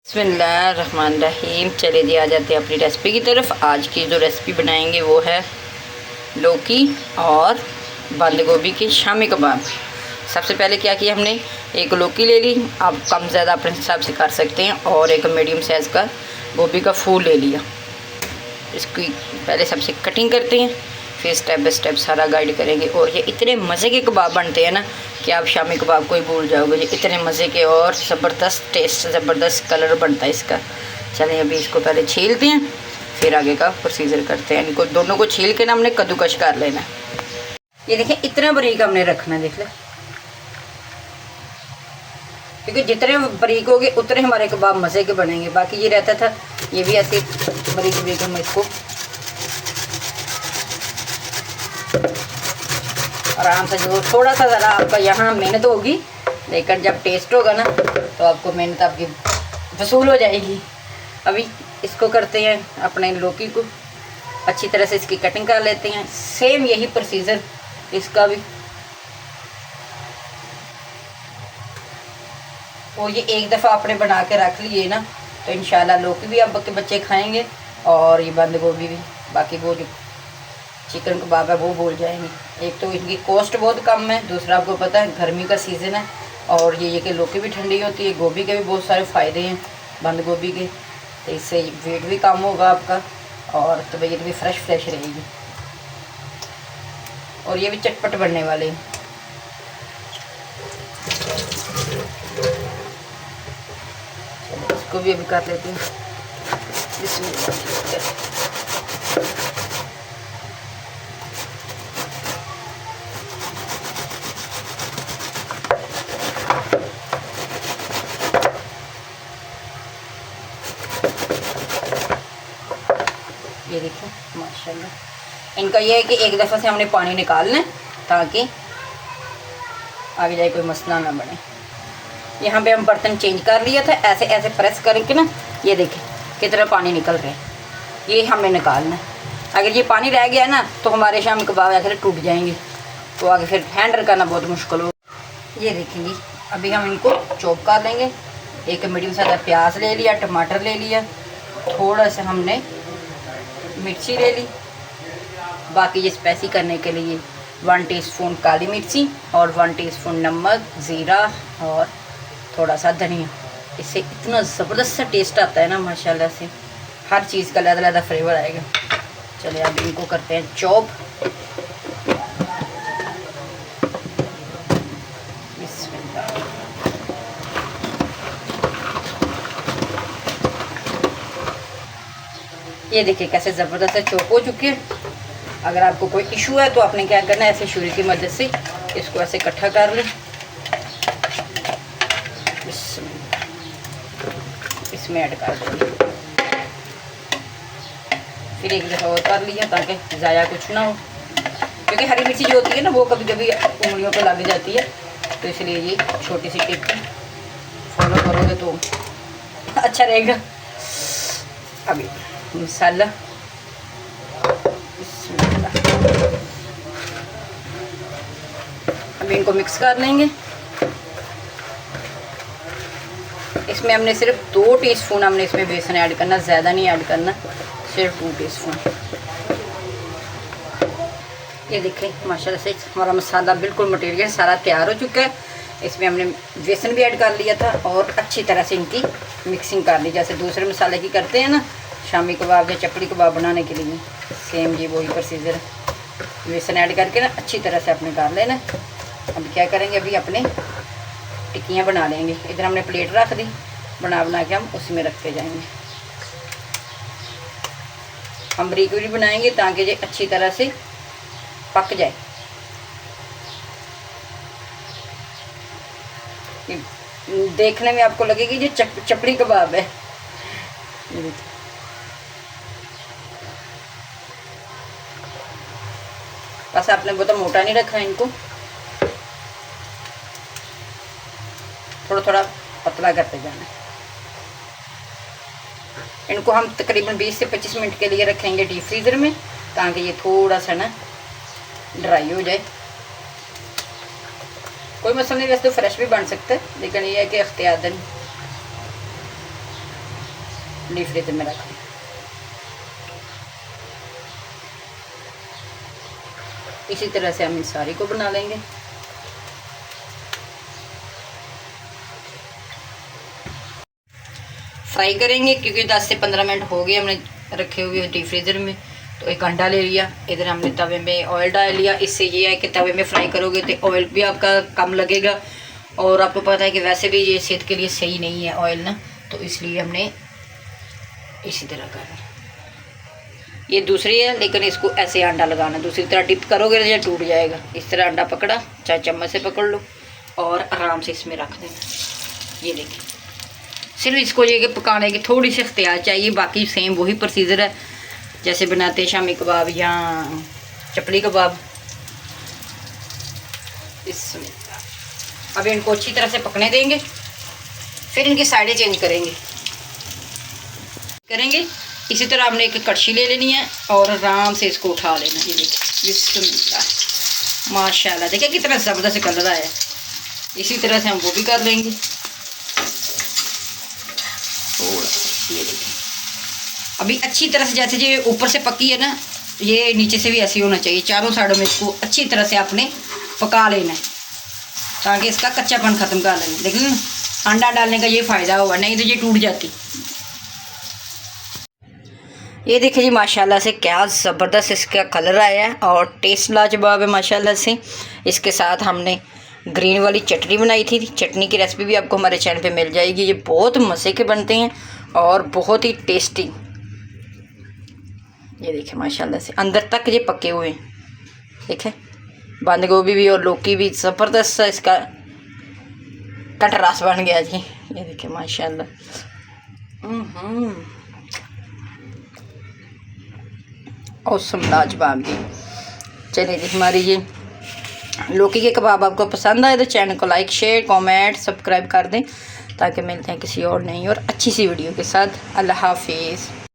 बिस्मिल्लाहिर्रहमानिर्रहीम। चले जी आ जाते हैं अपनी रेसिपी की तरफ। आज की जो रेसिपी बनाएंगे वो है लौकी और बंद गोभी के शामी कबाब। सबसे पहले क्या किया हमने, एक लौकी ले ली, आप कम ज़्यादा अपने हिसाब से कर सकते हैं, और एक मीडियम साइज़ का गोभी का फूल ले लिया। इसकी पहले सबसे कटिंग करते हैं, फिर स्टेप बाय स्टेप सारा गाइड करेंगे। और ये इतने मज़े के कबाब बनते हैं ना कि आप शामी कबाब को ही भूल जाओगे। ये इतने मज़े के और ज़बरदस्त टेस्ट, ज़बरदस्त कलर बनता है इसका। चलें अभी इसको पहले छीलते हैं, फिर आगे का प्रोसीजर करते हैं। इनको दोनों को छील के ना हमने कद्दूकश कर लेना। ये देखें इतना बारीक हमने रखना है, देख लें, क्योंकि जितने बारीक होगे उतने हमारे कबाब मज़े के बनेंगे। बाकी ये रहता था, ये भी ऐसे बारीक बारीक हम इसको आराम से, जो थोड़ा सा ज़रा आपका यहाँ मेहनत होगी, लेकिन जब टेस्ट होगा ना तो आपको मेहनत आपकी वसूल हो जाएगी। अभी इसको करते हैं, अपने लौकी को अच्छी तरह से इसकी कटिंग कर लेते हैं। सेम यही प्रोसीजर इसका भी। और ये एक दफ़ा आपने बना के रख लिए ना तो इंशाल्लाह लौकी भी आपके बच्चे खाएंगे और ये बंद गोभी भी। बाकी वो जो चिकन कबाब है वो भूल जाएंगे। एक तो इनकी कॉस्ट बहुत कम है, दूसरा आपको पता है गर्मी का सीज़न है, और ये कि लौकी भी ठंडी होती है। गोभी के भी बहुत सारे फ़ायदे हैं बंद गोभी के, तो इससे वेट भी कम होगा आपका और तबीयत भी फ्रेश रहेगी। और ये भी चटपट बनने वाले हैं। इसको भी अभी कर लेते हैं। ये देखो माशाल्लाह, इनका ये है कि एक दफ़ा से हमने पानी निकालना है ताकि आगे जाए कोई मसला ना बने। यहाँ पे हम बर्तन चेंज कर लिया था, ऐसे ऐसे प्रेस करके ना, ये देखें कितना पानी निकल रहा है, ये हमें निकालना है। अगर ये पानी रह गया ना तो हमारे शामी कबाब ऐसे टूट जाएंगे, तो आगे फिर हैंडल करना बहुत मुश्किल हो। ये देखेंगे अभी हम इनको चॉप कर लेंगे। एक मीडियम साइज प्याज ले लिया, टमाटर ले लिया, थोड़ा सा हमने मिर्ची ले ली। बाकी ये स्पाइसी करने के लिए 1 टीस्पून काली मिर्ची और 1 टीस्पून नमक, ज़ीरा और थोड़ा सा धनिया। इससे इतना ज़बरदस्त सा टेस्ट आता है ना माशाल्लाह से, हर चीज़ का अलग-अलग फ्लेवर आएगा। चलिए अब इनको करते हैं चॉप। ये देखिए कैसे ज़बरदस्त से चॉप हो चुके हैं। अगर आपको कोई इशू है तो आपने क्या करना है, ऐसे छुरी की मदद से इसको ऐसे इकट्ठा कर लें। इसमें ऐड कर देंगे, फिर एक दफ़ा और कर लिया ताकि ज़ाया कुछ ना हो, क्योंकि हरी मिर्ची जो होती है ना वो कभी कभी उंगलियों पर लग जाती है, तो इसलिए ये छोटी सी टिप फॉलो करोगे तो अच्छा रहेगा। अभी मसाला अभी इनको मिक्स कर लेंगे। इसमें हमने सिर्फ 2 टीस्पून हमने इसमें बेसन ऐड करना, ज़्यादा नहीं ऐड करना, सिर्फ 2 टीस्पून। ये देखें माशाल्लाह से हमारा मसाला बिल्कुल मटेरियल सारा तैयार हो चुका है। इसमें हमने बेसन भी ऐड कर लिया था और अच्छी तरह से इनकी मिक्सिंग कर ली, जैसे दूसरे मसाले की करते हैं ना शामी कबाब या चपड़ी कबाब बनाने के लिए। सेम ये वही प्रोसीजर है, बेसन ऐड करके ना अच्छी तरह से अपने कर लेना। अब क्या करेंगे, अभी अपने टिक्कियाँ बना लेंगे। इधर हमने प्लेट रख दी, बना के हम उसी में रखते जाएंगे। हम बरीक बरीक बनाएंगे ताकि ये अच्छी तरह से पक जाए। देखने में आपको लगेगी ये चपड़ी कबाब है। बस आपने बहुत मोटा नहीं रखा, इनको थोड़ा थोड़ा पतला करते जाना है। इनको हम तकरीबन 20 से 25 मिनट के लिए रखेंगे डीप फ्रीज़र में, ताकि ये थोड़ा सा ना ड्राई हो जाए। कोई मसला नहीं, वैसे तो फ्रेश भी बन सकता है, लेकिन ये है कि इख्तियारन डीप फ्रीजर में रख दें। इसी तरह से हम इन सारी को बना लेंगे। फ्राई करेंगे क्योंकि 10 से 15 मिनट हो गए हमने रखे हुए डीप फ्रीज़र में। तो एक अंडा ले लिया, इधर हमने तवे में ऑयल डाल लिया। इससे ये है कि तवे में फ्राई करोगे तो ऑयल भी आपका कम लगेगा, और आपको पता है कि वैसे भी ये सेहत के लिए सही नहीं है ऑयल ना, तो इसलिए हमने इसी तरह करना। ये दूसरी है, लेकिन इसको ऐसे अंडा लगाना, दूसरी तरह डिप करोगे तो ये टूट जाएगा। इस तरह अंडा पकड़ा, चाहे चम्मच से पकड़ लो और आराम से इसमें रख देना। ये देखिए, सिर्फ इसको ये कि पकाने की थोड़ी सी इख्तियार चाहिए, बाकी सेम वही प्रोसीजर है जैसे बनाते हैं शामी कबाब या चपली कबाब। इसमें अब इनको अच्छी तरह से पकने देंगे, फिर इनकी साइडें चेंज करेंगे। इसी तरह हमने एक कड़छी ले लेनी है और आराम से इसको उठा लेना। ये देखिए, बिस्मिल्लाह, माशाल्लाह, देखिए कितना ज़बरदस्त कलर आया है। इसी तरह से हम वो भी कर लेंगे। ये देखिए, अभी अच्छी तरह से जैसे ये ऊपर से पकी है ना, ये नीचे से भी ऐसे होना चाहिए। चारों साइडों में इसको अच्छी तरह से आपने पका लेना है ताकि इसका कच्चापन ख़त्म कर लेना। देखिए, अंडा डालने का ये फ़ायदा होगा, नहीं तो ये टूट जाती। ये देखिए जी, माशाल्लाह से क्या ज़बरदस्त इसका कलर आया है और टेस्ट लाजवाब है माशाल्लाह से। इसके साथ हमने ग्रीन वाली चटनी बनाई थी। चटनी की रेसिपी भी आपको हमारे चैनल पे मिल जाएगी। ये बहुत मज़े के बनते हैं और बहुत ही टेस्टी। ये देखिए माशाल्लाह से अंदर तक ये पके हुए हैं। देखें, बंद गोभी भी और लौकी भी ज़बरदस्त सा इसका कटरास बन गया जी। ये देखिए माशाल्लाह, औसम लाजवाब जी। चलिए जी, हमारी ये लौकी के कबाब आपको पसंद आए तो चैनल को लाइक, शेयर, कमेंट, सब्सक्राइब कर दें ताकि मिलते हैं किसी और नई और अच्छी सी वीडियो के साथ। अल्लाह हाफिज़।